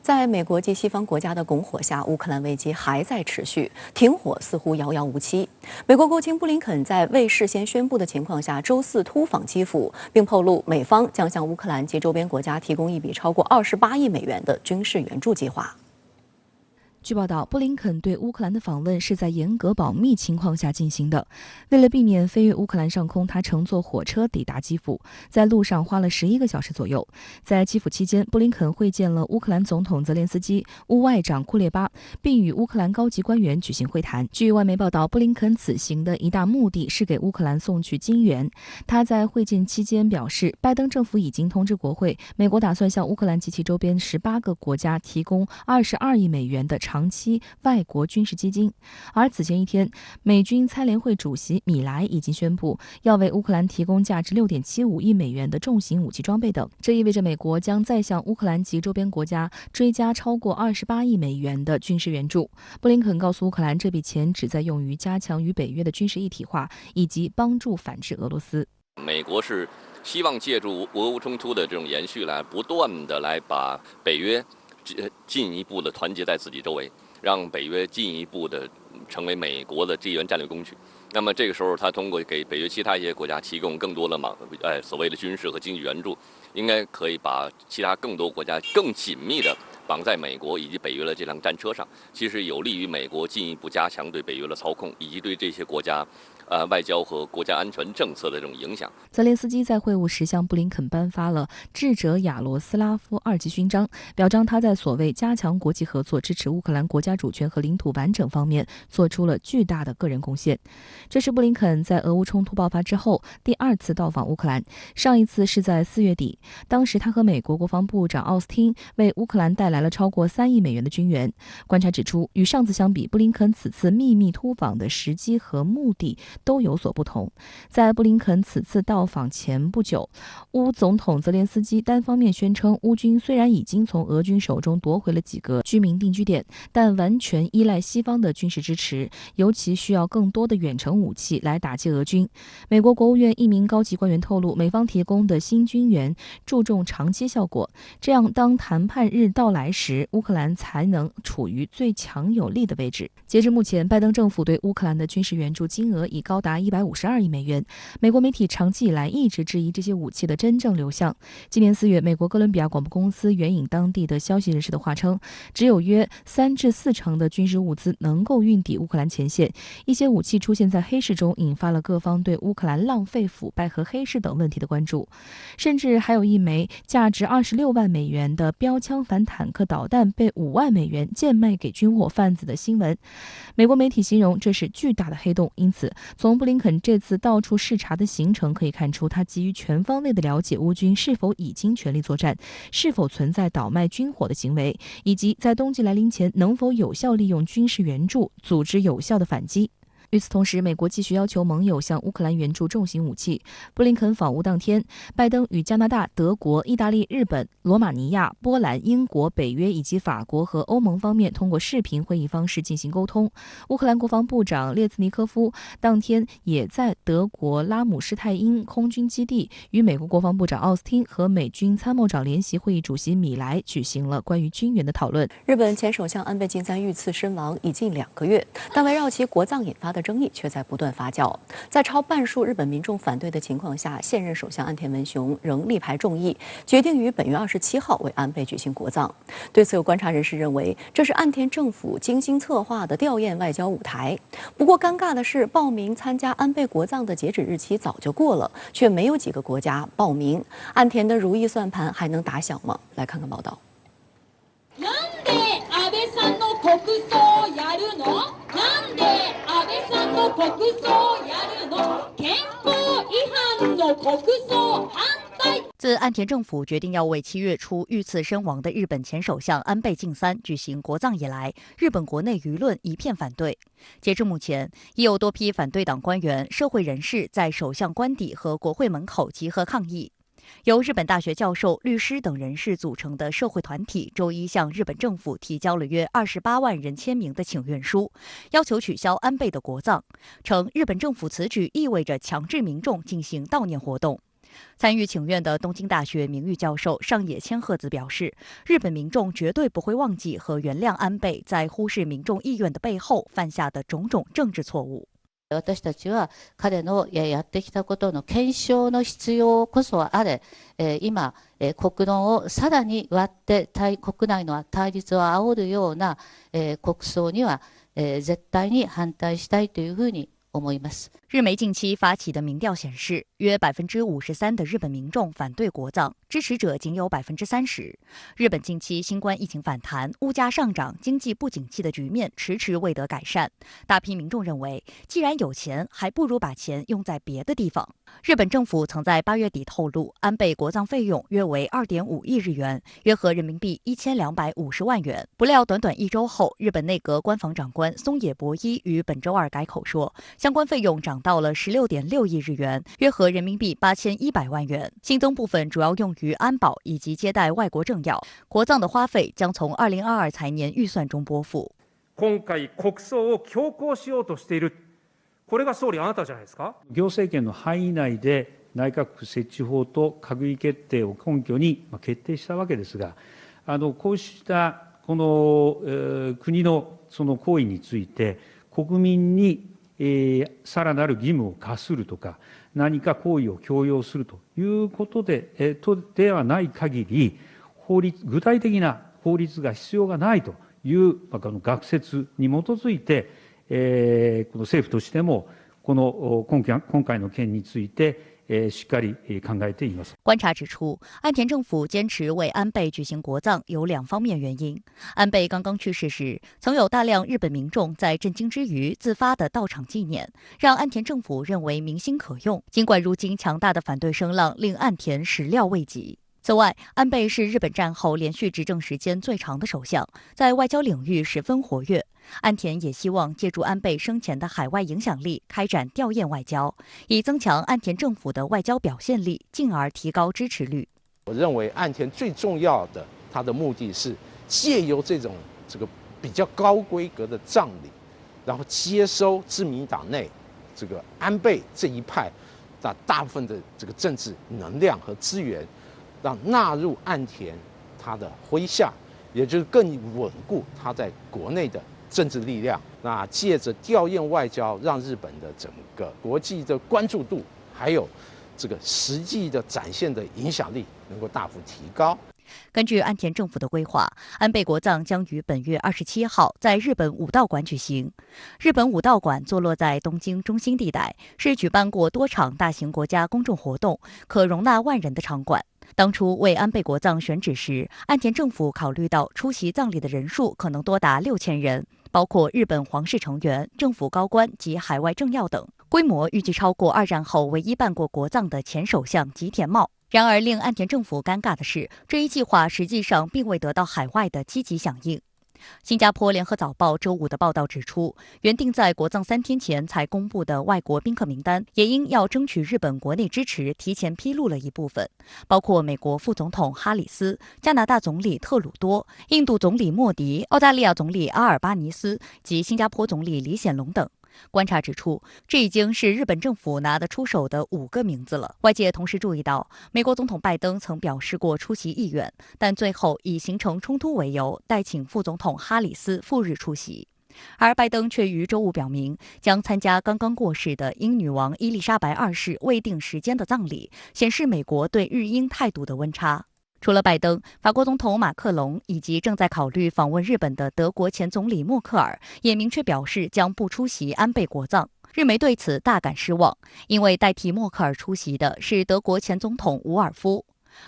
在美国及西方国家的拱火下，乌克兰危机还在持续，停火似乎遥遥无期。美国国务卿布林肯在未事先宣布的情况下，周四突访基辅，并透露美方将向乌克兰及周边国家提供一笔超过28亿美元的军事援助计划。据报道，布林肯对乌克兰的访问是在严格保密情况下进行的。为了避免飞越乌克兰上空，他乘坐火车抵达基辅，在路上花了11个小时左右。在基辅期间，布林肯会见了乌克兰总统泽连斯基、乌外长库列巴，并与乌克兰高级官员举行会谈。据外媒报道，布林肯此行的一大目的是给乌克兰送去金援。他在会见期间表示，拜登政府已经通知国会，美国打算向乌克兰及其周边18个国家提供22亿美元的长期外国军事基金。而此前一天，美军参联会主席米莱已经宣布要为乌克兰提供价值6.75亿美元的重型武器装备等，这意味着美国将再向乌克兰及周边国家追加超过28亿美元的军事援助。布林肯告诉乌克兰，这笔钱旨在用于加强与北约的军事一体化，以及帮助反制俄罗斯。美国是希望借助俄乌冲突的这种延续来不断的来把北约进一步的团结在自己周围，让北约进一步的成为美国的支援战略工具。那么这个时候，他通过给北约其他一些国家提供更多的所谓的军事和经济援助，应该可以把其他更多国家更紧密的绑在美国以及北约的这辆战车上，其实有利于美国进一步加强对北约的操控，以及对这些国家外交和国家安全政策的这种影响。泽连斯基在会晤时向布林肯颁发了智者亚罗斯拉夫2级勋章，表彰他在所谓加强国际合作、支持乌克兰国家主权和领土完整方面做出了巨大的个人贡献。这是布林肯在俄乌冲突爆发之后第2次到访乌克兰，上一次是在4月底，当时他和美国国防部长奥斯汀为乌克兰带来了超过3亿美元的军援。观察指出，与上次相比，布林肯此次秘密突访的时机和目的都有所不同。在布林肯此次到访前不久，乌总统泽连斯基单方面宣称，乌军虽然已经从俄军手中夺回了几个居民定居点，但完全依赖西方的军事支持，尤其需要更多的远程武器来打击俄军。美国国务院一名高级官员透露，美方提供的新军援注重长期效果，这样当谈判日到来时，乌克兰才能处于最强有力的位置。截至目前，拜登政府对乌克兰的军事援助金额已高达152亿美元。美国媒体长期以来一直质疑这些武器的真正流向。今年4月，美国哥伦比亚广播公司援引当地的消息人士的话称，只有约3至4成的军事物资能够运抵乌克兰前线。一些武器出现在黑市中，引发了各方对乌克兰浪费、腐败和黑市等问题的关注。甚至还有一枚价值26万美元的标枪反坦克导弹被5万美元贱卖给军火贩子的新闻。美国媒体形容这是巨大的黑洞，因此从布林肯这次到处视察的行程可以看出，他急于全方位的了解乌军是否已经全力作战，是否存在倒卖军火的行为，以及在冬季来临前能否有效利用军事援助组织有效的反击。与此同时，美国继续要求盟友向乌克兰援助重型武器。布林肯访乌当天，拜登与加拿大、德国、意大利、日本、罗马尼亚、波兰、英国、北约以及法国和欧盟方面通过视频会议方式进行沟通。乌克兰国防部长列兹尼科夫当天也在德国拉姆施泰因空军基地与美国国防部长奥斯汀和美军参谋长联席会议主席米莱举行了关于军援的讨论。日本前首相安倍晋三遇刺身亡已近2个月，但围绕其国葬引发的争议却在不断发酵。在超半数日本民众反对的情况下，现任首相岸田文雄仍力排众议，决定于本月27号为安倍举行国葬。对此，有观察人士认为，这是岸田政府精心策划的吊唁外交舞台。不过，尴尬的是，报名参加安倍国葬的截止日期早就过了，却没有几个国家报名。岸田的如意算盘还能打响吗？来看看报道。自岸田政府决定要为7月初遇刺身亡的日本前首相安倍晋三举行国葬以来，日本国内舆论一片反对。截至目前，已有多批反对党官员、社会人士在首相官邸和国会门口集合抗议。由日本大学教授、律师等人士组成的社会团体周一向日本政府提交了约28万人签名的请愿书，要求取消安倍的国葬，称日本政府此举意味着强制民众进行悼念活动。参与请愿的东京大学名誉教授上野千鹤子表示，日本民众绝对不会忘记和原谅安倍在忽视民众意愿的背后犯下的种种政治错误。私たちは彼のやってきたことの検証の必要こそあれ、今、国論をさらに割って国内の対立を煽るような、国葬には、絶対に反対したいというふうに思います。日媒近期发起的民调显示，约53%的日本民众反对国葬，支持者仅有30%。日本近期新冠疫情反弹、物价上涨、经济不景气的局面迟迟未得改善。大批民众认为，既然有钱，还不如把钱用在别的地方。日本政府曾在8月底透露，安倍国葬费用约为2.5亿日元，约合人民币1250万元。不料短短1周后，日本内阁官房长官松野博一于本周二改口说，相关费用涨到了16.6亿日元，约合人民币8100万元。新增部分主要用于安保以及接待外国政要。国葬的花费将从2022财年预算中拨付。今回国葬を強行しようとしている。これが総理あなたじゃないですか。行政権の範囲内で内閣府設置法と閣議決定を根拠に決定したわけですが、こうしたこの国のその行為について国民にさらなる義務を課するとか、何か行為を強要するということではない限り、具体的な法律が必要がないという学説に基づいて、この政府としてもこの今回の件についてしっかり考えています。观察指出，岸田政府坚持为安倍举行国葬有2方面原因。安倍刚刚去世时，曾有大量日本民众在震惊之余自发的到场纪念，让岸田政府认为民心可用。尽管如今强大的反对声浪令岸田始料未及。此外，安倍是日本战后连续执政时间最长的首相，在外交领域十分活跃。岸田也希望借助安倍生前的海外影响力，开展吊唁外交，以增强岸田政府的外交表现力，进而提高支持率。我认为岸田最重要的他的目的是借由这个比较高规格的葬礼，然后接收自民党内这个安倍这一派大部分的这个政治能量和资源，让纳入岸田他的麾下，也就是更稳固他在国内的政治力量。那借着吊唁外交，让日本的整个国际的关注度，还有这个实际的展现的影响力能够大幅提高。根据岸田政府的规划，安倍国葬将于本月27号在日本武道馆举行。日本武道馆坐落在东京中心地带，是举办过多场大型国家公众活动、可容纳万人的场馆。当初为安倍国葬选址时，岸田政府考虑到出席葬礼的人数可能多达6000人，包括日本皇室成员、政府高官及海外政要等，规模预计超过2战后唯一办过国葬的前首相吉田茂。然而，令岸田政府尴尬的是，这一计划实际上并未得到海外的积极响应。新加坡联合早报周五的报道指出，原定在国葬3天前才公布的外国宾客名单，也因要争取日本国内支持，提前披露了一部分，包括美国副总统哈里斯、加拿大总理特鲁多、印度总理莫迪、澳大利亚总理阿尔巴尼斯及新加坡总理李显龙等。观察指出，这已经是日本政府拿得出手的5个名字了。外界同时注意到，美国总统拜登曾表示过出席意愿，但最后以形成冲突为由，代请副总统哈里斯赴日出席。而拜登却于周五表明，将参加刚刚过世的英女王伊丽莎白2世未定时间的葬礼，显示美国对日英态度的温差。除了拜登，法国总统马克龙以及正在考虑访问日本的德国前总理默克尔也明确表示将不出席安倍国葬。日媒对此大感失望，因为代替默克尔出席的是德国前总统伍尔夫。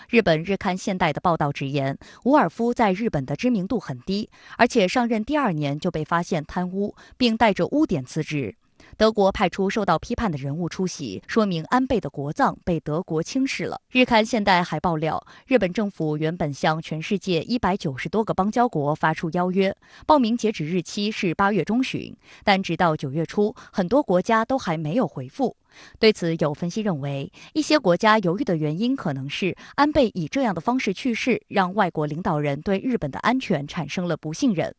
日本日刊现代的报道直言，伍尔夫在日本的知名度很低，而且上任第2年就被发现贪污，并带着污点辞职。德国派出受到批判的人物出席，说明安倍的国葬被德国轻视了。日刊现代还爆料，日本政府原本向全世界190多个邦交国发出邀约，报名截止日期是8月中旬，但直到9月初，很多国家都还没有回复。对此，有分析认为，一些国家犹豫的原因可能是安倍以这样的方式去世，让外国领导人对日本的安全产生了不信任。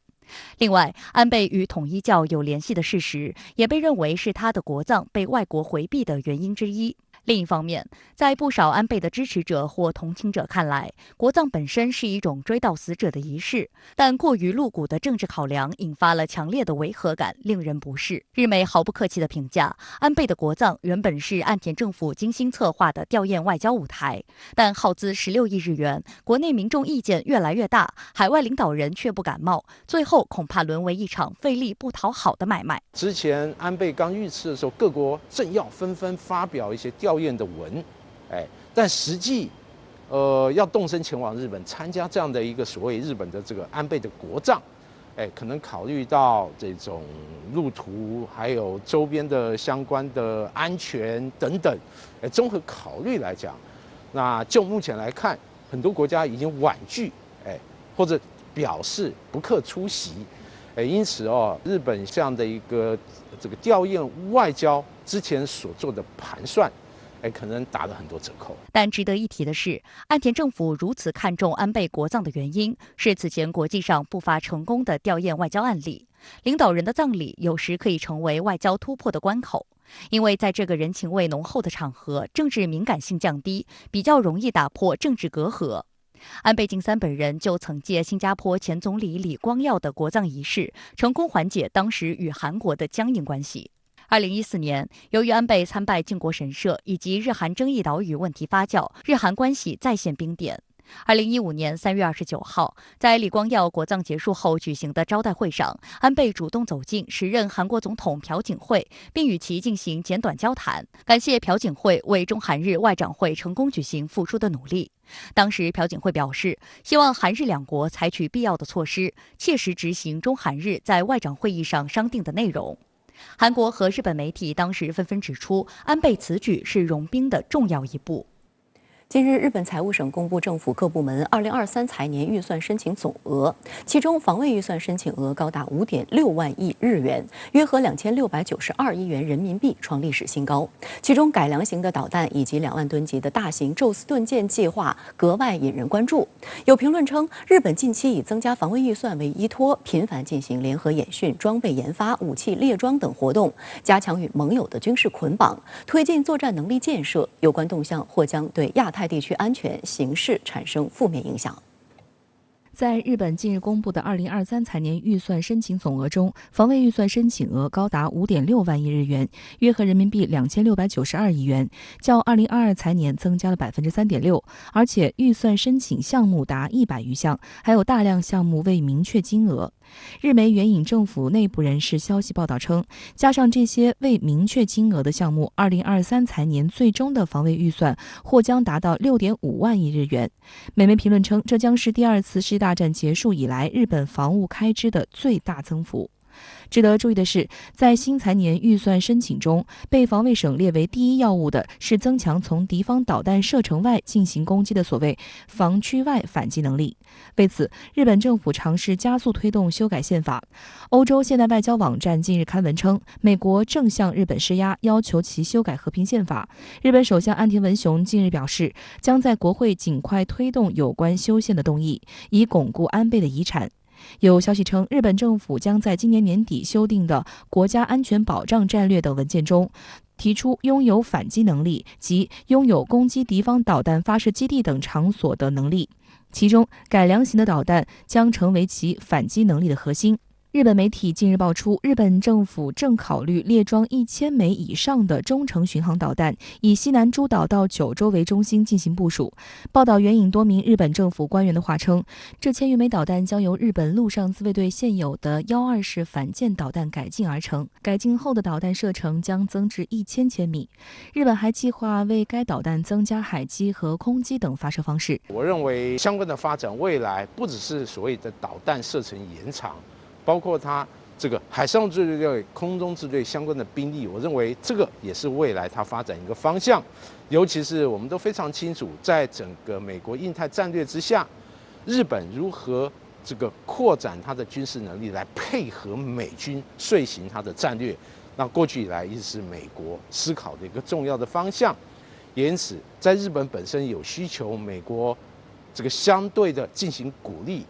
另外，安倍与统一教有联系的事实，也被认为是他的国葬被外国回避的原因之一。另一方面，在不少安倍的支持者或同情者看来，国葬本身是一种追悼死者的仪式，但过于露骨的政治考量引发了强烈的违和感，令人不适。日媒毫不客气地评价，安倍的国葬原本是岸田政府精心策划的吊唁外交舞台，但耗资16亿日元，国内民众意见越来越大，海外领导人却不感冒，最后恐怕沦为一场费力不讨好的买卖。之前安倍刚遇刺的时候，各国政要纷纷发表一些吊唁的文，但实际，要动身前往日本参加这样的一个所谓日本的这个安倍的国葬，可能考虑到这种路途，还有周边的相关的安全等等，综合考虑来讲，那就目前来看，很多国家已经婉拒，或者表示不克出席，因此日本这样的一个这个吊唁外交之前所做的盘算，可能打了很多折扣。但值得一提的是，岸田政府如此看重安倍国葬的原因，是此前国际上不乏成功的吊唁外交案例。领导人的葬礼有时可以成为外交突破的关口，因为在这个人情味浓厚的场合，政治敏感性降低，比较容易打破政治隔阂。安倍晋三本人就曾借新加坡前总理李光耀的国葬仪式，成功缓解当时与韩国的僵硬关系。2014年，由于安倍参拜靖国神社以及日韩争议岛屿问题发酵，日韩关系再现冰点。2015年3月29号，在李光耀国葬结束后举行的招待会上，安倍主动走进时任韩国总统朴槿惠，并与其进行简短交谈，感谢朴槿惠为中韩日外长会成功举行付出的努力。当时朴槿惠表示，希望韩日两国采取必要的措施，切实执行中韩日在外长会议上商定的内容。韩国和日本媒体当时纷纷指出，安倍此举是融冰的重要一步。近日，日本财务省公布政府各部门2023财年预算申请总额，其中防卫预算申请额高达5.6万亿日元，约合2692亿元人民币，创历史新高。其中改良型的导弹以及2万吨级的大型宙斯盾舰计划格外引人关注。有评论称，日本近期以增加防卫预算为依托，频繁进行联合演训、装备研发、武器列装等活动，加强与盟友的军事捆绑，推进作战能力建设。有关动向或将对亚太地区安全形势产生负面影响。在日本近日公布的2023财年预算申请总额中，防卫预算申请额高达5.6万亿日元，约合人民币2692亿元，较2022财年增加了3.6%，而且预算申请项目达100余项，还有大量项目未明确金额。日媒援引政府内部人士消息报道称，加上这些未明确金额的项目，2023财年最终的防卫预算或将达到6.5万亿日元。美媒评论称，这将是第2次世界大战结束以来日本防务开支的最大增幅。值得注意的是，在新财年预算申请中，被防卫省列为第一要务的是增强从敌方导弹射程外进行攻击的所谓防区外反击能力。为此，日本政府尝试加速推动修改宪法。欧洲现代外交网站近日刊文称，美国正向日本施压，要求其修改和平宪法。日本首相岸田文雄近日表示，将在国会尽快推动有关修宪的动议，以巩固安倍的遗产。有消息称，日本政府将在今年年底修订的国家安全保障战略等文件中，提出拥有反击能力及拥有攻击敌方导弹发射基地等场所的能力，其中改良型的导弹将成为其反击能力的核心。日本媒体近日爆出，日本政府正考虑列装1000枚以上的中程巡航导弹，以西南诸岛到九州为中心进行部署。报道援引多名日本政府官员的话称，这1000余枚导弹将由日本陆上自卫队现有的12式反舰导弹改进而成，改进后的导弹射程将增至1000千米。日本还计划为该导弹增加海基和空基等发射方式。我认为相关的发展未来不只是所谓的导弹射程延长，包括它这个海上自卫队、空中自卫队相关的兵力，我认为这个也是未来它发展一个方向。尤其是我们都非常清楚，在整个美国印太战略之下，日本如何这个扩展它的军事能力来配合美军遂行它的战略，那过去以来一直是美国思考的一个重要的方向。也因此，在日本本身有需求，美国这个相对的进行鼓励，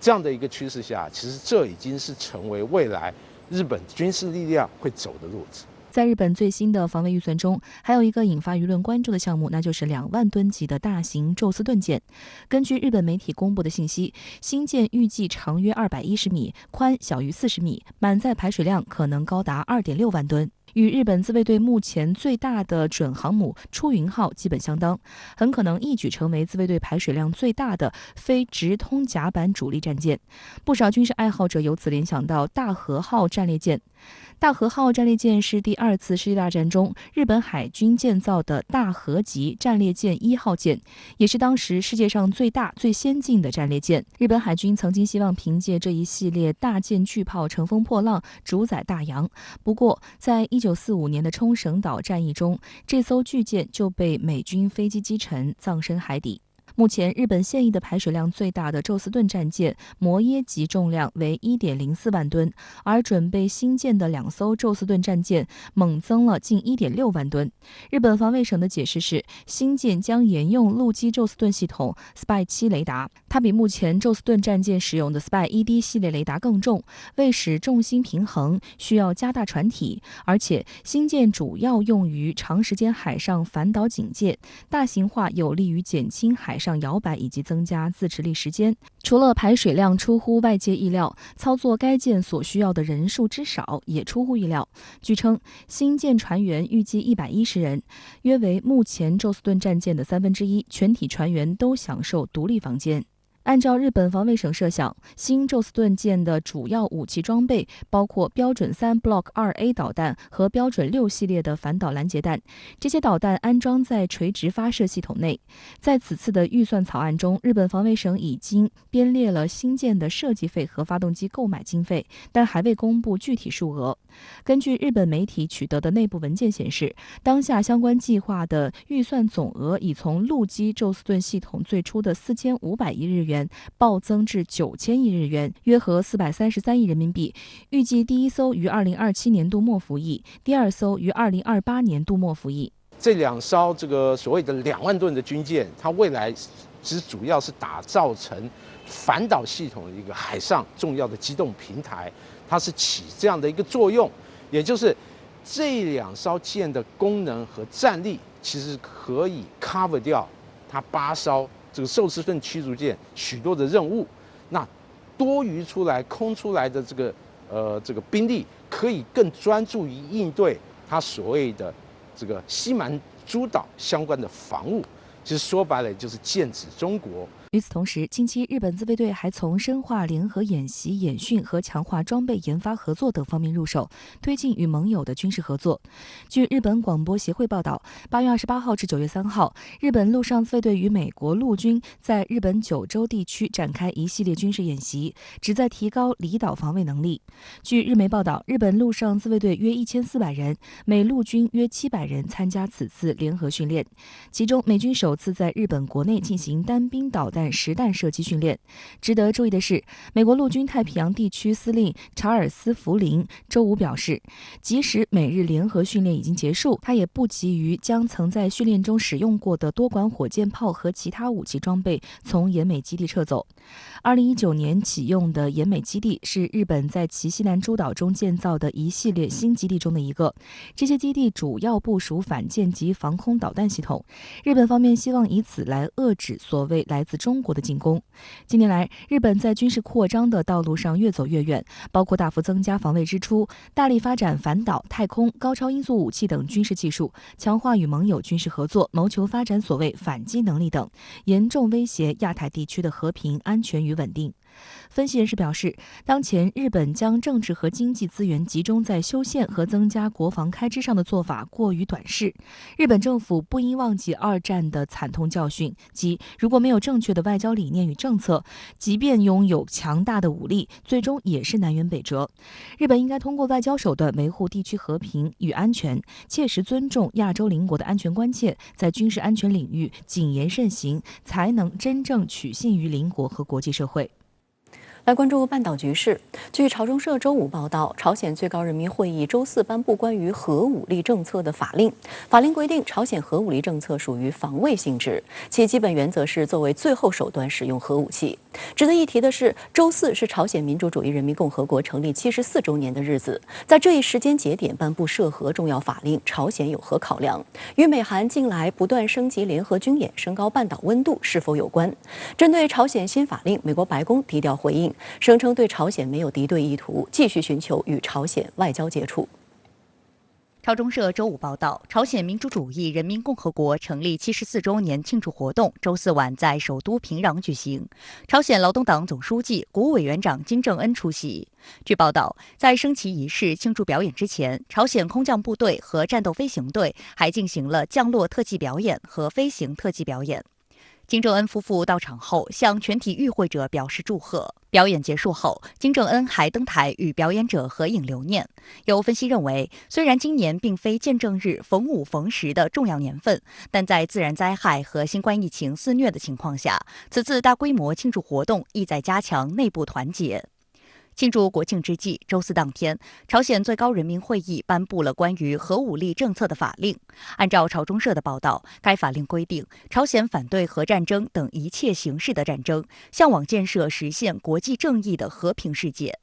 这样的一个趋势下，其实这已经是成为未来日本军事力量会走的路子。在日本最新的防卫预算中，还有一个引发舆论关注的项目，那就是2万吨级的大型宙斯盾舰。根据日本媒体公布的信息，新舰预计长约210米，宽小于40米，满载排水量可能高达2.6万吨。与日本自卫队目前最大的准航母出云号基本相当，很可能一举成为自卫队排水量最大的非直通甲板主力战舰。不少军事爱好者由此联想到大和号战列舰。大和号战列舰是第2次世界大战中日本海军建造的大和级战列舰1号舰，也是当时世界上最大、最先进的战列舰。日本海军曾经希望凭借这一系列大舰巨炮乘风破浪，主宰大洋。不过，在1945年的冲绳岛战役中，这艘巨舰就被美军飞机击沉，葬身海底。目前，日本现役的排水量最大的宙斯盾战舰摩耶级重量为 1.04 万吨，而准备新建的2艘宙斯盾战舰猛增了近 1.6 万吨。日本防卫省的解释是，新舰将沿用陆基宙斯盾系统 SPY-7 雷达，它比目前宙斯盾战舰使用的 SPY-1D 系列雷达更重，为使重心平衡，需要加大船体，而且新舰主要用于长时间海上反导警戒，大型化有利于减轻海上摇摆以及增加自持力时间。除了排水量出乎外界意料，操作该舰所需要的人数之少也出乎意料。据称，新舰船员预计110人，约为目前宙斯盾战舰的1/3，全体船员都享受独立房间。按照日本防卫省设想，新宙斯盾舰的主要武器装备包括标准3 Block 2A 导弹和标准6系列的反导拦截弹，这些导弹安装在垂直发射系统内。在此次的预算草案中，日本防卫省已经编列了新舰的设计费和发动机购买经费，但还未公布具体数额。根据日本媒体取得的内部文件显示，当下相关计划的预算总额已从陆基宙斯盾系统最初的4500亿日元暴增至9000亿日元，约合433亿人民币。预计第1艘于2027年度末服役，第2艘于2028年度末服役。这2艘这个所谓的2万吨的军舰，它未来主要是打造成反导系统的一个海上重要的机动平台，它是起这样的一个作用，也就是这2艘舰的功能和战力其实可以 cover 掉它8艘这个宙斯盾驱逐舰许多的任务。那多余出来空出来的这个兵力，可以更专注于应对它所谓的这个西满诸岛相关的防务。其实说白了，也就是剑指中国。与此同时，近期日本自卫队还从深化联合演习、演训和强化装备研发合作等方面入手，推进与盟友的军事合作。据日本广播协会报道，8月28号至9月3号，日本陆上自卫队与美国陆军在日本九州地区展开一系列军事演习，旨在提高离岛防卫能力。据日媒报道，日本陆上自卫队约1400人，美陆军约700人参加此次联合训练，其中美军首次在日本国内进行单兵导弹实弹射击训练。值得注意的是，美国陆军太平洋地区司令查尔斯·福林周五表示，即使美日联合训练已经结束，他也不急于将曾在训练中使用过的多管火箭炮和其他武器装备从沿美基地撤走。2019年启用的沿美基地是日本在其西南诸岛中建造的一系列新基地中的一个，这些基地主要部署反舰及防空导弹系统。日本方面希望以此来遏制所谓来自中国的进攻。近年来，日本在军事扩张的道路上越走越远，包括大幅增加防卫支出，大力发展反导、太空、高超音速武器等军事技术，强化与盟友军事合作，谋求发展所谓反击能力等，严重威胁亚太地区的和平、安全与稳定。分析人士表示，当前日本将政治和经济资源集中在修宪和增加国防开支上的做法过于短视。日本政府不应忘记2战的惨痛教训，即如果没有正确的外交理念与政策，即便拥有强大的武力，最终也是南辕北辙。日本应该通过外交手段维护地区和平与安全，切实尊重亚洲邻国的安全关切，在军事安全领域谨言慎行，才能真正取信于邻国和国际社会。来关注半岛局势。据朝中社周五报道，朝鲜最高人民会议周四颁布关于核武力政策的法令。法令规定，朝鲜核武力政策属于防卫性质，其基本原则是作为最后手段使用核武器。值得一提的是，周四是朝鲜民主主义人民共和国成立74周年的日子，在这一时间节点颁布涉核重要法令，朝鲜有何考量？与美韩近来不断升级联合军演、升高半岛温度是否有关？针对朝鲜新法令，美国白宫低调回应，声称对朝鲜没有敌对意图，继续寻求与朝鲜外交接触。朝中社周五报道，朝鲜民主主义人民共和国成立74周年庆祝活动周四晚在首都平壤举行，朝鲜劳动党总书记、国务委员长金正恩出席。据报道，在升旗仪式庆祝表演之前，朝鲜空降部队和战斗飞行队还进行了降落特技表演和飞行特技表演。金正恩夫妇到场后，向全体与会者表示祝贺。表演结束后，金正恩还登台与表演者合影留念。有分析认为，虽然今年并非见证日逢五逢十的重要年份，但在自然灾害和新冠疫情肆虐的情况下，此次大规模庆祝活动意在加强内部团结。庆祝国庆之际，周四当天，朝鲜最高人民会议颁布了关于核武力政策的法令。按照朝中社的报道，该法令规定，朝鲜反对核战争等一切形式的战争，向往建设实现国际正义的和平世界。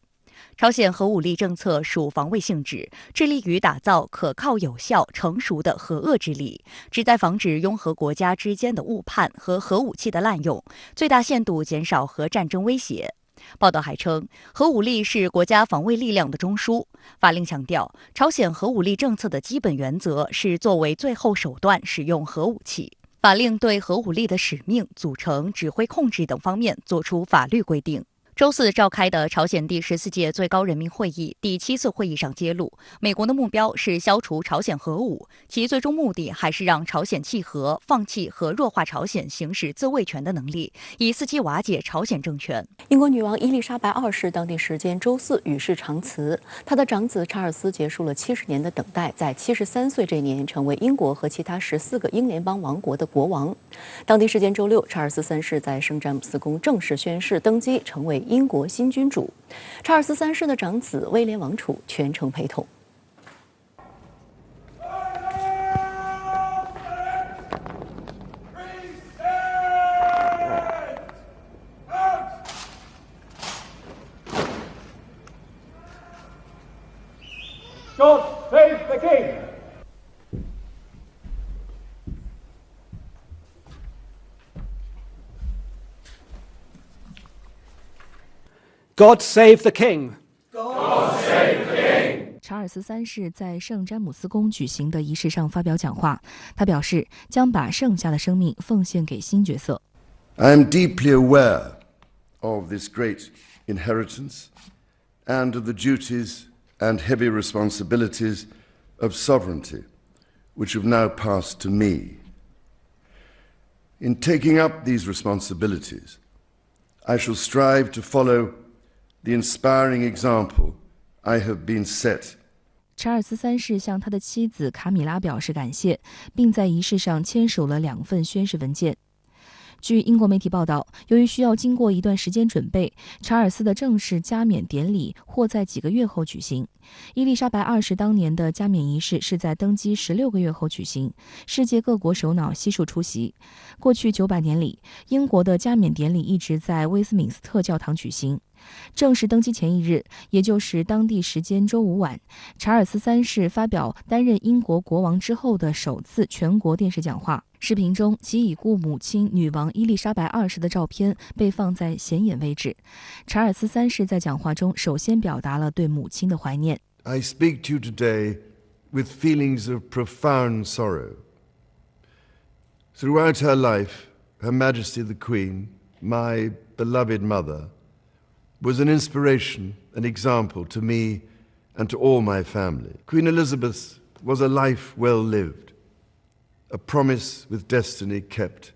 朝鲜核武力政策属防卫性质，致力于打造可靠、有效、成熟的核遏制力，旨在防止拥核国家之间的误判和核武器的滥用，最大限度减少核战争威胁。报道还称，核武力是国家防卫力量的中枢。法令强调，朝鲜核武力政策的基本原则是作为最后手段使用核武器。法令对核武力的使命、组成、指挥控制等方面作出法律规定。周四召开的朝鲜第14届最高人民会议第7次会议上揭露，美国的目标是消除朝鲜核武，其最终目的还是让朝鲜弃核，放弃和弱化朝鲜行使自卫权的能力，以伺机瓦解朝鲜政权。英国女王伊丽莎白2世当地时间周四与世长辞，她的长子查尔斯结束了70年的等待，在73岁这年成为英国和其他14个英联邦王国的国王。当地时间周六，查尔斯3世在圣詹姆斯宫正式宣誓登基，成为英国新君主。查尔斯3世的长子威廉王储全程陪同。God save the king! God save the king! God save the king! 查尔斯3世在圣詹姆斯宫举行的仪式上发表讲话，他表示将把剩下的生命奉献给新角色。I am deeply aware of this great inheritance and of the duties and heavy responsibilities of sovereignty, which have now passed to me. In taking up these responsibilities, I shall strive to follow the inspiring example I have been set. 查尔斯3世向他的妻子卡米拉表示感谢，并在仪式上签署了2份宣誓文件。据英国媒体报道，由于需要经过一段时间准备，查尔斯的正式加冕典礼或在几个月后举行。伊丽莎白2世当年的加冕仪式是在登基16个月后举行，世界各国首脑悉数出席。过去900年里，英国的加冕典礼一直在威斯敏斯特教堂举行。正式登基前一日，也就是当地时间周五晚，查尔斯3世发表担任英国国王之后的首次全国电视讲话。视频中，其已故母亲女王伊丽莎白2世的照片被放在显眼位置。查尔斯3世在讲话中首先表达了对母亲的怀念。I speak to you today with feelings of profound sorrow. Throughout her life, Her Majesty the Queen, my beloved mother, was an inspiration, an example to me and to all my family. Queen Elizabeth was a life well lived, a promise with destiny kept,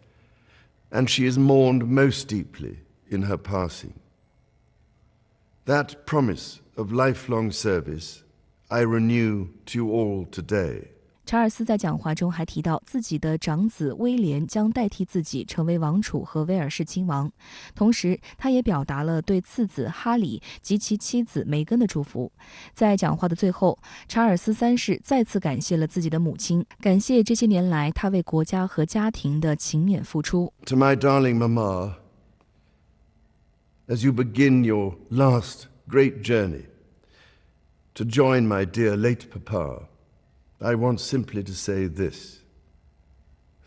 and she is mourned most deeply in her passing. That promise of lifelong service I renew to you all today. 查尔斯在讲话中还提到，自己的长子威廉将代替自己成为王储和威尔士亲王。同时，他也表达了对次子哈里及其妻子梅根的祝福。在讲话的最后，查尔斯三世再次感谢了自己的母亲，感谢这些年来他为国家和家庭的勤勉付出。To my darling Mama, as you begin your last great journey to join my dear late Papa,I want simply to say this.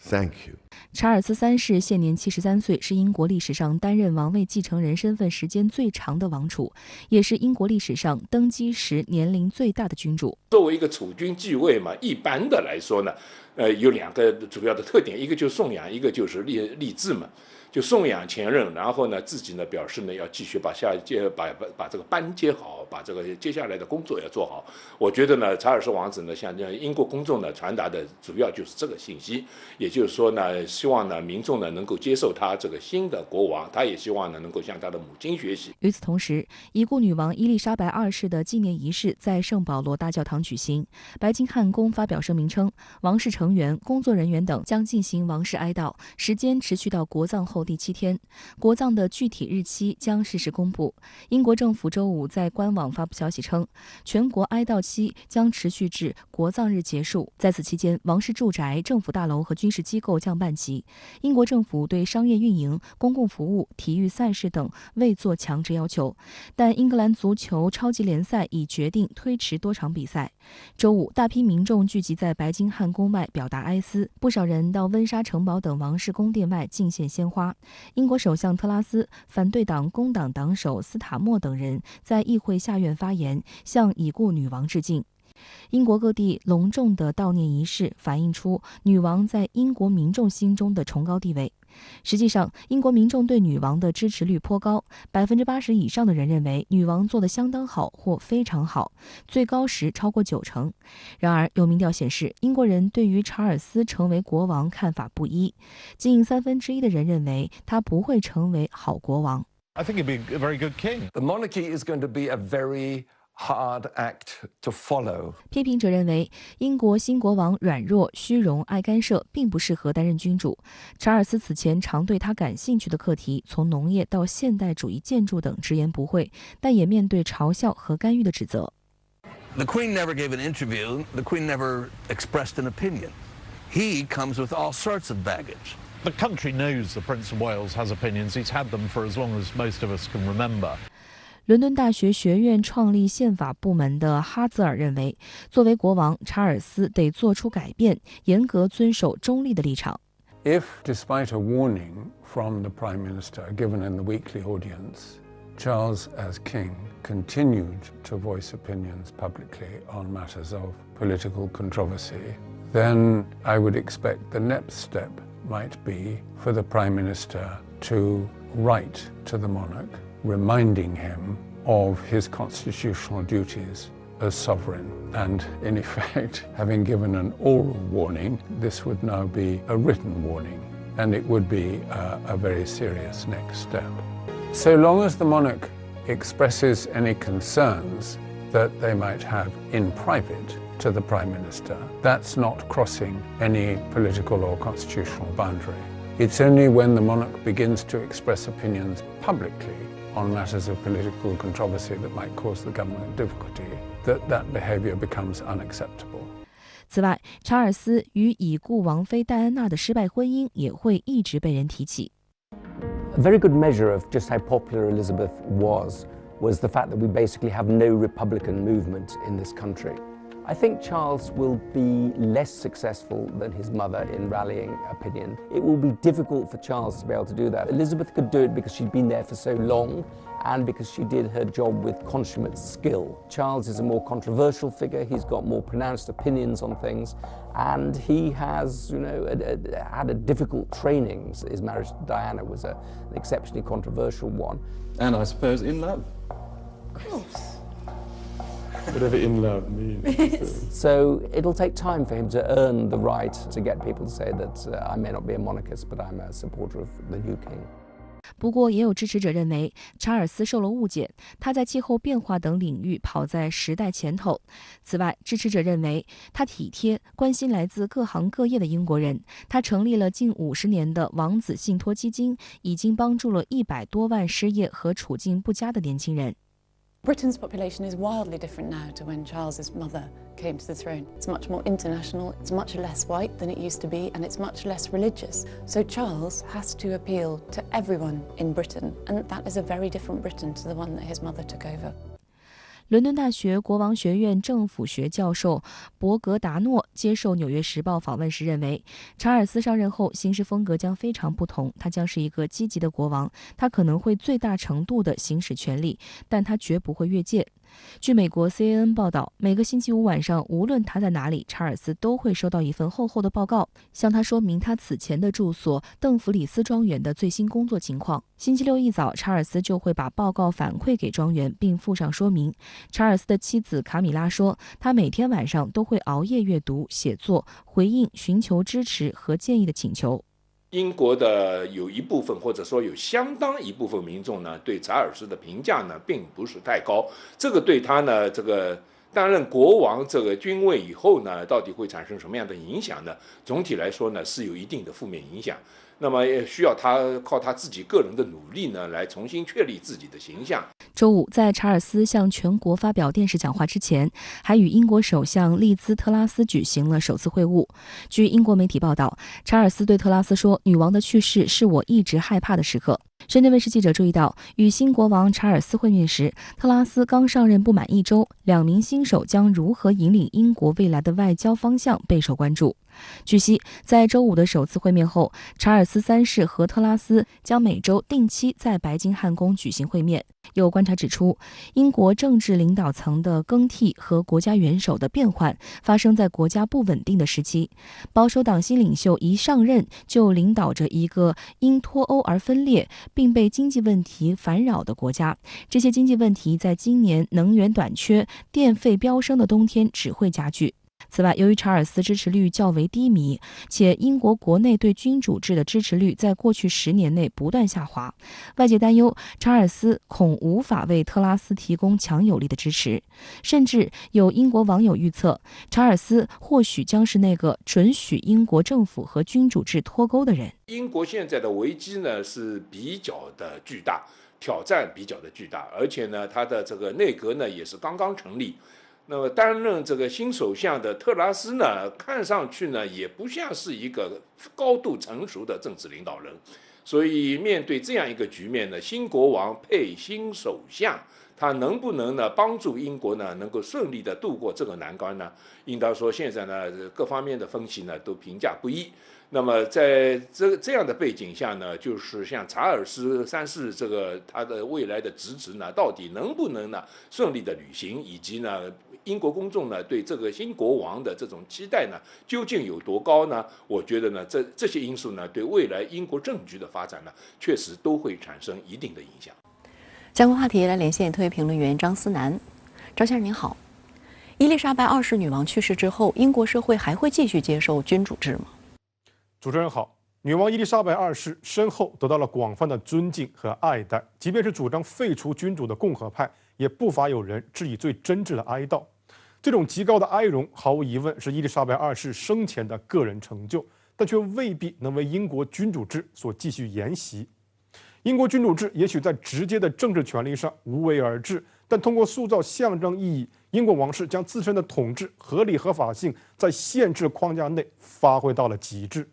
Thank you. 查尔斯三世现年73岁，是英国历史上担任王位继承人身份时间最长的王储，也是英国历史上登基时年龄最大的君主。作为一个储君继位嘛，一般的来说呢，有2个主要的特点，一个就是颂扬，一个就是立志嘛。就颂扬前任，然后呢，自己呢表示呢要继续把这个班接好，把这个接下来的工作要做好。我觉得呢，查尔斯王子呢向英国公众呢传达的主要就是这个信息，也就是说呢，希望呢民众呢能够接受他这个新的国王，他也希望呢能够向他的母亲学习。与此同时，已故女王伊丽莎白2世的纪念仪式在圣保罗大教堂举行。白金汉宫发表声明称，王室成员、工作人员等将进行王室哀悼，时间持续到国葬后第7天，国葬的具体日期将适时公布。英国政府周五在官网发布消息称，全国哀悼期将持续至国葬日结束。在此期间，王室住宅、政府大楼和军事机构将办齐。英国政府对商业运营、公共服务、体育赛事等未做强制要求，但英格兰足球超级联赛已决定推迟多场比赛。周五，大批民众聚集在白金汉宫外表达哀思，不少人到温莎城堡等王室宫殿外敬献鲜花。英国首相特拉斯、反对党工党党首斯塔默等人在议会下院发言，向已故女王致敬。英国各地隆重的悼念仪式反映出女王在英国民众心中的崇高地位。实际上，英国民众对女王的支持率颇高，80%以上的人认为女王做得相当好或非常好，最高时超过90%。然而，有民调显示，英国人对于查尔斯成为国王看法不一，近1/3的人认为他不会成为好国王。I think he'd be a very good king. The monarchy is going to be a very hard act to follow. 批评者认为，英国新国王软弱、虚荣、爱干涉，并不适合担任君主。查尔斯此前常对他感兴趣的课题，从农业到现代主义建筑等直言不讳，但也面对嘲笑和干预的指责。The Queen never gave an interview. The Queen never expressed an opinion. He comes with all sorts of baggage. The country knows the Prince of Wales has opinions. He's had them for as long as most of us can remember. 伦敦大学学院创立宪法部门的哈泽尔认为，作为国王，查尔斯得做出改变，严格遵守中立的立场。If, despite a warning from the Prime Minister given in the weekly audience, Charles, as King, continued to voice opinions publicly on matters of political controversy, then I would expect the next step might be for the Prime Minister to write to the monarch, reminding him of his constitutional duties as sovereign. And in effect, having given an oral warning, this would now be a written warning, and it would be a very serious next step. So long as the monarch expresses any concerns that they might have in private to the Prime Minister, that's not crossing any political or constitutional boundary. It's only when the monarch begins to express opinions publicly on matters of political controversy that might cause the government difficulty that behavior becomes unacceptable. 此外，查尔斯与已故王妃戴安娜的失败婚姻也会一直被人提起。A very good measure of just how popular Elizabeth was the fact that we basically have no Republican movement in this country. I think Charles will be less successful than his mother in rallying opinion. It will be difficult for Charles to be able to do that. Elizabeth could do it because she'd been there for so long and because she did her job with consummate skill. Charles is a more controversial figure. He's got more pronounced opinions on things, and he has, had a difficult training. His marriage to Diana was an exceptionally controversial one. And I suppose in love. Of course. Whatever in love means. So it'll take time for him to earn the right to get people to say that I may not be a monarchist, but I'm a supporter of the new king. 不过，也有支持者认为查尔斯受了误解，他在气候变化等领域跑在时代前头。此外，支持者认为他体贴、关心来自各行各业的英国人。他成立了近50年的王子信托基金，已经帮助了100多万失业和处境不佳的年轻人。Britain's population is wildly different now to when Charles's mother came to the throne. It's much more international, it's much less white than it used to be, and it's much less religious. So Charles has to appeal to everyone in Britain, and that is a very different Britain to the one that his mother took over. 伦敦大学国王学院政府学教授博格达诺接受《纽约时报》访问时认为，查尔斯上任后行事风格将非常不同，他将是一个积极的国王，他可能会最大程度地行使权力，但他绝不会越界。据美国 CNN 报道，每个星期五晚上，无论他在哪里，查尔斯都会收到一份厚厚的报告，向他说明他此前的住所邓弗里斯庄园的最新工作情况。星期六一早，查尔斯就会把报告反馈给庄园，并附上说明。查尔斯的妻子卡米拉说，他每天晚上都会熬夜阅读、写作，回应寻求支持和建议的请求。英国的有一部分，或者说有相当一部分民众呢，对查尔斯的评价呢，并不是太高。这个对他呢，这个担任国王这个君位以后呢，到底会产生什么样的影响呢？总体来说呢，是有一定的负面影响。那么也需要他靠他自己个人的努力呢，来重新确立自己的形象。周五，在查尔斯向全国发表电视讲话之前，还与英国首相利兹特拉斯举行了首次会晤。据英国媒体报道，查尔斯对特拉斯说：“女王的去世是我一直害怕的时刻。”深圳卫视记者注意到，与新国王查尔斯会面时，特拉斯刚上任不满1周，两名新手将如何引领英国未来的外交方向备受关注。据悉，在周五的首次会面后，查尔斯3世和特拉斯将每周定期在白金汉宫举行会面。有观察指出，英国政治领导层的更替和国家元首的变换发生在国家不稳定的时期。保守党新领袖一上任就领导着一个因脱欧而分裂并被经济问题烦扰的国家，这些经济问题在今年能源短缺、电费飙升的冬天只会加剧。此外，由于查尔斯支持率较为低迷，且英国国内对君主制的支持率在过去10年内不断下滑，外界担忧查尔斯恐无法为特拉斯提供强有力的支持。甚至有英国网友预测，查尔斯或许将是那个准许英国政府和君主制脱钩的人。英国现在的危机呢是比较的巨大，挑战比较的巨大，而且呢，他的这个内阁呢也是刚刚成立。那么担任这个新首相的特拉斯呢，看上去呢也不像是一个高度成熟的政治领导人，所以面对这样一个局面呢，新国王配新首相，他能不能呢帮助英国呢能够顺利的度过这个难关呢？应当说现在呢各方面的分析呢都评价不一。那么在这样的背景下呢，就是像查尔斯3世这个他的未来的职责呢，到底能不能呢顺利的履行，以及呢英国公众呢对这个新国王的这种期待呢究竟有多高呢？我觉得呢这些因素呢对未来英国政局的发展呢确实都会产生一定的影响。相关话题来连线特约评论员张思南。张先生您好，伊丽莎白2世女王去世之后，英国社会还会继续接受君主制吗？主持人好，女王伊丽莎白2世身后得到了广泛的尊敬和爱戴，即便是主张废除君主的共和派，也不乏有人致以最真挚的哀悼。这种极高的哀荣，毫无疑问是伊丽莎白2世生前的个人成就，但却未必能为英国君主制所继续沿袭。英国君主制也许在直接的政治权力上无为而治，但通过塑造象征意义，英国王室将自身的统治合理合法性在限制框架内发挥到了极致。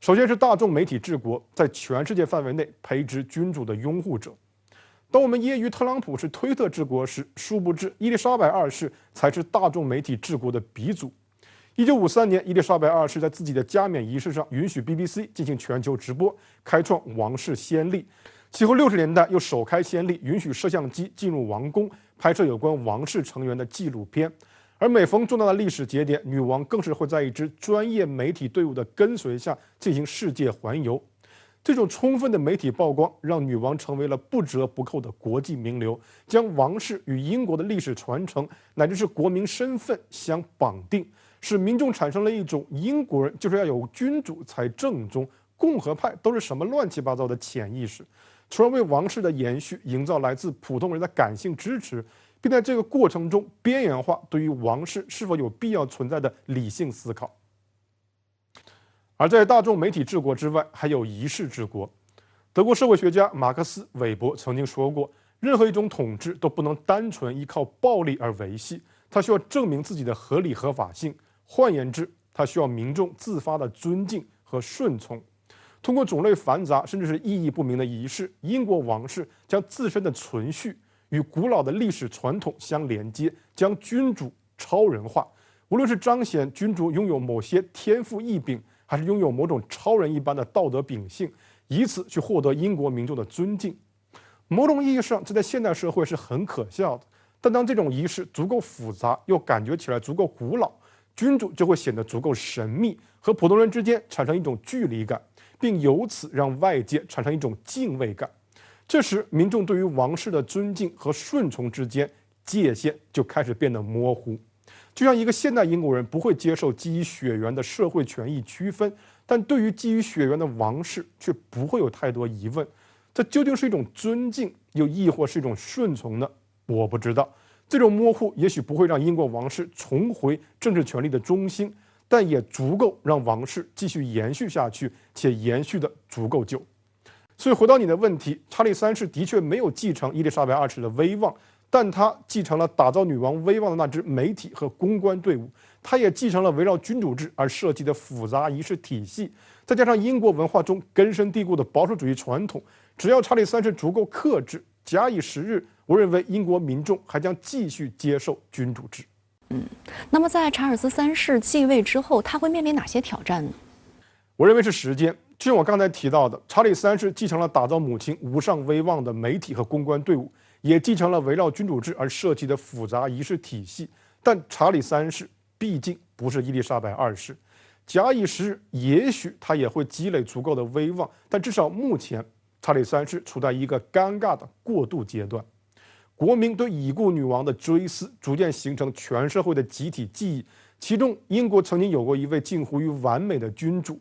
首先是大众媒体治国，在全世界范围内培植君主的拥护者。当我们揶揄特朗普是推特治国时，殊不知伊丽莎白2世才是大众媒体治国的鼻祖。1953年，伊丽莎白2世在自己的加冕仪式上允许 BBC 进行全球直播，开创王室先例。其后60年代又首开先例，允许摄像机进入王宫，拍摄有关王室成员的纪录片。而每逢重大的历史节点，女王更是会在一支专业媒体队伍的跟随下进行世界环游。这种充分的媒体曝光，让女王成为了不折不扣的国际名流，将王室与英国的历史传承乃至是国民身份相绑定，使民众产生了一种英国人就是要有君主才正宗，共和派都是什么乱七八糟的潜意识。从而为王室的延续营造来自普通人的感性支持，并在这个过程中边缘化对于王室是否有必要存在的理性思考。而在大众媒体治国之外，还有仪式治国。德国社会学家马克思·韦伯曾经说过，任何一种统治都不能单纯依靠暴力而维系，它需要证明自己的合理合法性。换言之，它需要民众自发的尊敬和顺从。通过种类繁杂甚至是意义不明的仪式，英国王室将自身的存续与古老的历史传统相连接，将君主超人化。无论是彰显君主拥有某些天赋异禀，还是拥有某种超人一般的道德秉性，以此去获得英国民众的尊敬。某种意义上，这在现代社会是很可笑的。但当这种仪式足够复杂，又感觉起来足够古老，君主就会显得足够神秘，和普通人之间产生一种距离感，并由此让外界产生一种敬畏感。这时，民众对于王室的尊敬和顺从之间界限就开始变得模糊。就像一个现代英国人不会接受基于血缘的社会权益区分，但对于基于血缘的王室却不会有太多疑问。这究竟是一种尊敬，又亦或是一种顺从呢？我不知道。这种模糊也许不会让英国王室重回政治权力的中心，但也足够让王室继续延续下去，且延续的足够久。所以回到你的问题，查理三世的确没有继承伊丽莎白二世的威望，但他继承了打造女王威望的那支媒体和公关队伍，他也继承了围绕君主制而设计的复杂仪式体系，再加上英国文化中根深蒂固的保守主义传统，只要查理三世足够克制，假以时日，我认为英国民众还将继续接受君主制。那么在查尔斯三世继位之后，他会面临哪些挑战呢？我认为是时间。就像我刚才提到的，查理三世继承了打造母亲无上威望的媒体和公关队伍，也继承了围绕君主制而设计的复杂仪式体系。但查理三世毕竟不是伊丽莎白二世，假以时日，也许他也会积累足够的威望，但至少目前，查理三世处在一个尴尬的过渡阶段。国民对已故女王的追思逐渐形成全社会的集体记忆，其中英国曾经有过一位近乎于完美的君主，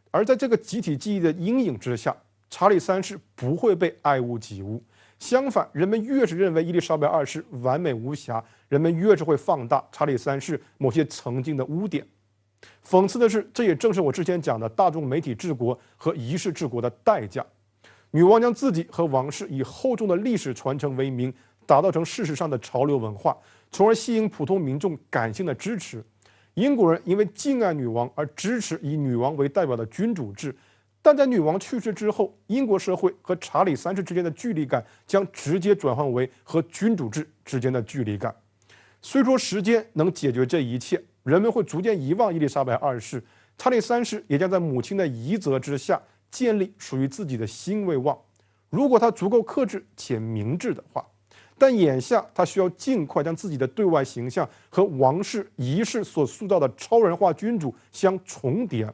而在这个集体记忆的阴影之下，查理三世不会被爱屋及乌。相反，人们越是认为伊丽莎白二世完美无瑕，人们越是会放大查理三世某些曾经的污点。讽刺的是，这也正是我之前讲的大众媒体治国和仪式治国的代价。女王将自己和王室以厚重的历史传承为名，打造成事实上的潮流文化，从而吸引普通民众感性的支持。英国人因为敬爱女王而支持以女王为代表的君主制，但在女王去世之后，英国社会和查理三世之间的距离感将直接转换为和君主制之间的距离感。虽说时间能解决这一切，人们会逐渐遗忘伊丽莎白二世，查理三世也将在母亲的遗泽之下建立属于自己的新威望。如果他足够克制且明智的话，但眼下他需要尽快将自己的对外形象和王室仪式所塑造的超人化君主相重叠，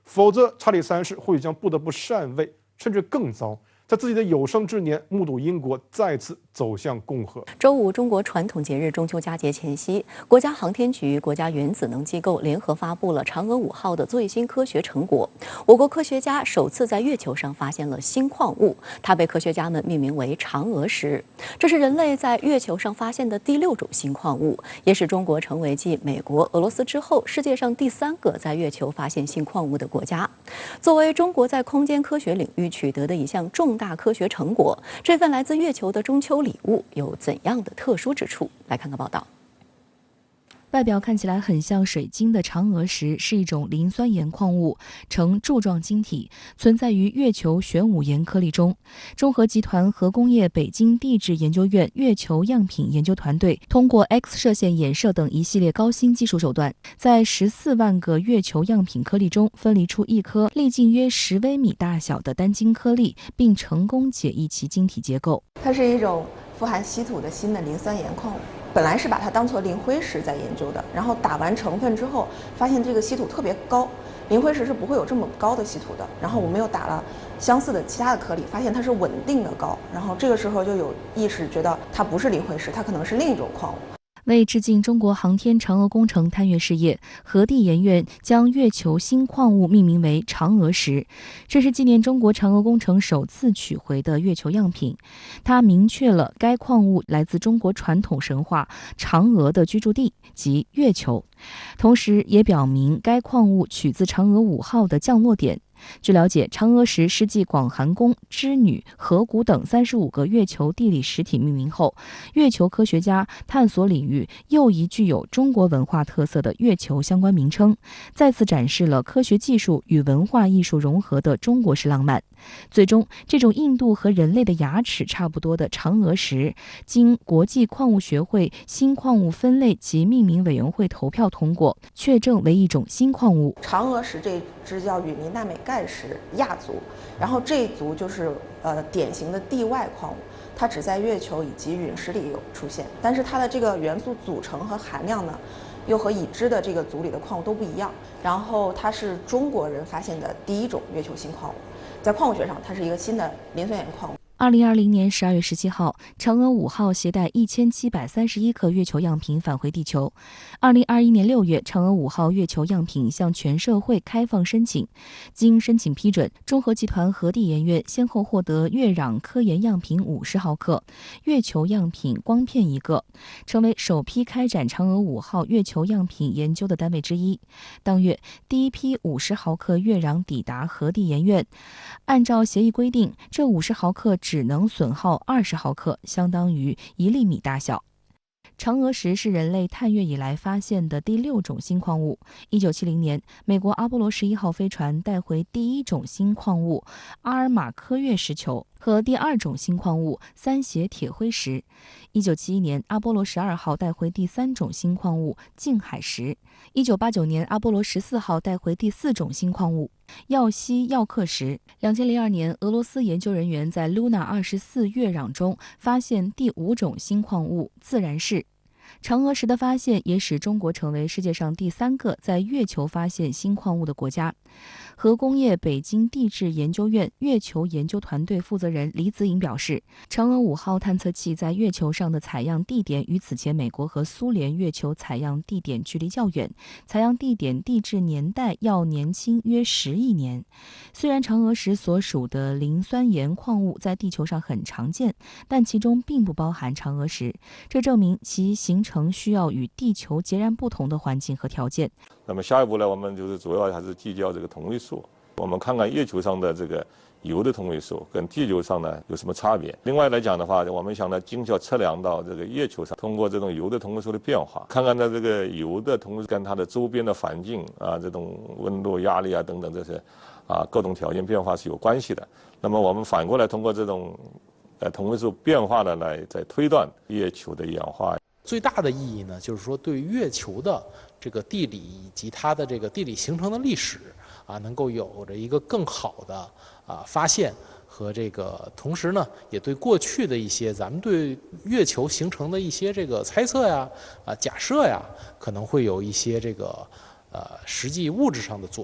否则查理三世或许将不得不禅位，甚至更糟，在自己的有生之年目睹英国再次走向共和。周五，中国传统节日中秋佳节前夕，国家航天局、国家原子能机构联合发布了嫦娥5号的最新科学成果。我国科学家首次在月球上发现了新矿物，它被科学家们命名为嫦娥石。这是人类在月球上发现的第6种新矿物，也使中国成为继美国、俄罗斯之后世界上第3个在月球发现新矿物的国家。作为中国在空间科学领域取得的一项重大科学成果，这份来自月球的中秋礼物有怎样的特殊之处？来看看报道。外表看起来很像水晶的嫦娥石是一种磷酸盐矿物，呈柱状晶体，存在于月球玄武岩颗粒中。中核集团核工业北京地质研究院月球样品研究团队通过 X 射线衍射等一系列高新技术手段，在14万个月球样品颗粒中分离出一颗粒径约10微米大小的单晶颗粒，并成功解译其晶体结构。它是一种富含稀土的新的磷酸盐矿物。本来是把它当作磷灰石在研究的，然后打完成分之后，发现这个稀土特别高，磷灰石是不会有这么高的稀土的。然后我们又打了相似的其他的颗粒，发现它是稳定的高。然后这个时候就有意识觉得它不是磷灰石，它可能是另一种矿物。为致敬中国航天嫦娥工程探月事业，核地研院将月球新矿物命名为嫦娥石，这是纪念中国嫦娥工程首次取回的月球样品。它明确了该矿物来自中国传统神话嫦娥的居住地即月球，同时也表明该矿物取自嫦娥5号的降落点。据了解，嫦娥石是继广寒宫、织女、河谷等35个月球地理实体命名后，月球科学家探索领域又一具有中国文化特色的月球相关名称，再次展示了科学技术与文化艺术融合的中国式浪漫。最终，这种硬度和人类的牙齿差不多的嫦娥石，经国际矿物学会新矿物分类及命名委员会投票通过，确证为一种新矿物。嫦娥石这支叫陨泥纳美钙石亚族，然后这一族就是典型的地外矿物，它只在月球以及陨石里有出现，但是它的这个元素组成和含量呢，又和已知的这个族里的矿物都不一样。然后它是中国人发现的第一种月球新矿物，在矿物学上它是一个新的磷酸盐矿物。2020年12月17号，嫦娥5号携带1731颗月球样品返回地球。2021年6月，嫦娥5号月球样品向全社会开放申请，经申请批准，中核集团核地研院先后获得月壤科研样品50毫克、月球样品光片1个，成为首批开展嫦娥5号月球样品研究的单位之一。当月，第一批50毫克月壤抵达核地研院，按照协议规定，这50毫克只能损耗20毫克，相当于1厘米大小。嫦娥石是人类探月以来发现的第6种新矿物。1970年，美国阿波罗11号飞船带回第1种新矿物阿尔马科月石球和第2种新矿物三斜铁灰石。1971年，阿波罗12号带回第3种新矿物静海石。1989年，阿波罗14号带回第4种新矿物耀西耀克石。2002年，俄罗斯研究人员在 Luna 24月壤中发现第5种新矿物自然石。嫦娥石的发现也使中国成为世界上第3个在月球发现新矿物的国家。核工业北京地质研究院月球研究团队负责人李子颖表示，嫦娥5号探测器在月球上的采样地点与此前美国和苏联月球采样地点距离较远，采样地点地质年代要年轻约10亿年。虽然嫦娥石所属的磷酸盐矿物在地球上很常见，但其中并不包含嫦娥石，这证明其形成需要与地球截然不同的环境和条件。那么下一步呢，我们就是主要还是聚焦这个同位素，我们看看月球上的这个铀的同位素跟地球上呢有什么差别。另外来讲的话，我们想呢精确测量到这个月球上通过这种铀的同位素的变化，看看呢这个铀的同位素跟它的周边的环境啊，这种温度、压力啊等等这些各种条件变化是有关系的。那么我们反过来通过这种同位素变化呢来再推断月球的演化。最大的意义呢，就是说对月球的这个地理以及它的这个地理形成的历史能够有着一个更好的发现和这个，同时呢，也对过去的一些咱们对月球形成的一些这个猜测呀、假设呀，可能会有一些这个实际物质上的佐证。